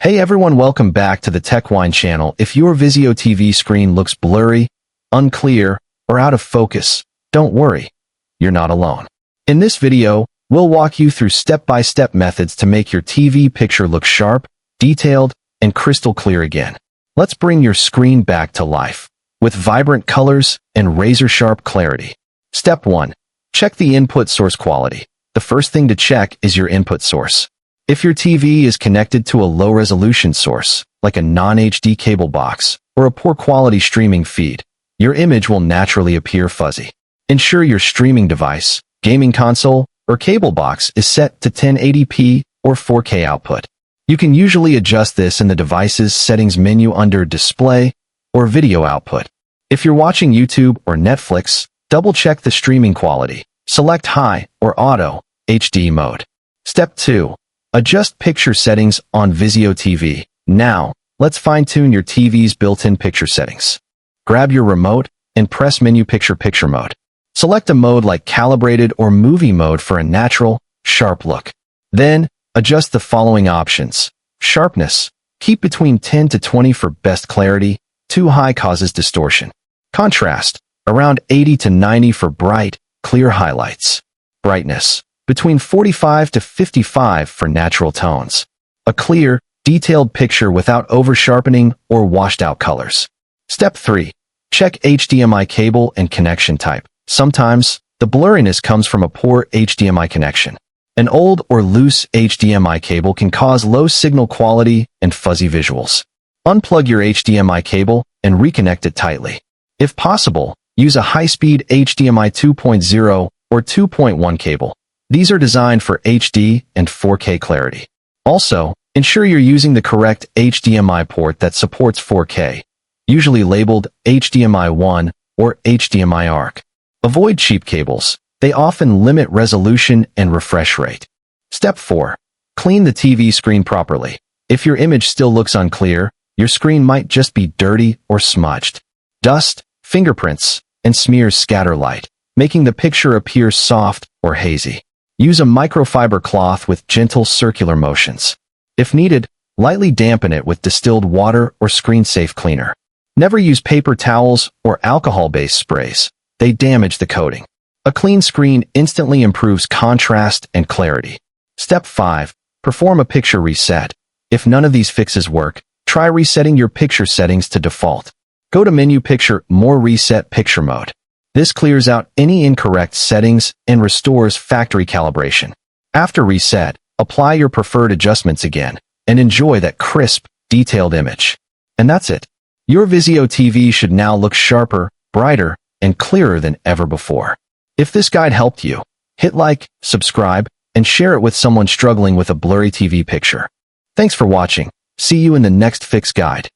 Hey everyone, welcome back to the TechWine channel. If your Vizio TV screen looks blurry, unclear, or out of focus, don't worry, you're not alone. In this video, we'll walk you through step-by-step methods to make your TV picture look sharp, detailed, and crystal clear again. Let's bring your screen back to life with vibrant colors and razor-sharp clarity. Step 1. Check the input source quality. The first thing to check is your input source. If your TV is connected to a low-resolution source, like a non-HD cable box or a poor-quality streaming feed, your image will naturally appear fuzzy. Ensure your streaming device, gaming console, or cable box is set to 1080p or 4K output. You can usually adjust this in the device's settings menu under Display or Video Output. If you're watching YouTube or Netflix, double-check the streaming quality. Select High or Auto HD mode. Step 2. Adjust picture settings on Vizio TV. Now, let's fine-tune your TV's built-in picture settings. Grab your remote and press Menu Picture mode. Select a mode like Calibrated or Movie mode for a natural, sharp look. Then, adjust the following options. Sharpness. Keep between 10 to 20 for best clarity. Too high causes distortion. Contrast. Around 80 to 90 for bright, clear highlights. Brightness. Between 45 to 55 for natural tones. A clear, detailed picture without over-sharpening or washed-out colors. Step 3. Check HDMI cable and connection type. Sometimes, the blurriness comes from a poor HDMI connection. An old or loose HDMI cable can cause low signal quality and fuzzy visuals. Unplug your HDMI cable and reconnect it tightly. If possible, use a high-speed HDMI 2.0 or 2.1 cable. These are designed for HD and 4K clarity. Also, ensure you're using the correct HDMI port that supports 4K, usually labeled HDMI 1 or HDMI ARC. Avoid cheap cables. They often limit resolution and refresh rate. Step 4. Clean the TV screen properly. If your image still looks unclear, your screen might just be dirty or smudged. Dust, fingerprints, and smears scatter light, making the picture appear soft or hazy. Use a microfiber cloth with gentle circular motions. If needed, lightly dampen it with distilled water or screen-safe cleaner. Never use paper towels or alcohol-based sprays. They damage the coating. A clean screen instantly improves contrast and clarity. Step 5. Perform a picture reset. If none of these fixes work, try resetting your picture settings to default. Go to Menu More Reset Picture mode. This clears out any incorrect settings and restores factory calibration. After reset, apply your preferred adjustments again and enjoy that crisp, detailed image. And that's it. Your Vizio TV should now look sharper, brighter, and clearer than ever before. If this guide helped you, hit like, subscribe, and share it with someone struggling with a blurry TV picture. Thanks for watching. See you in the next fix guide.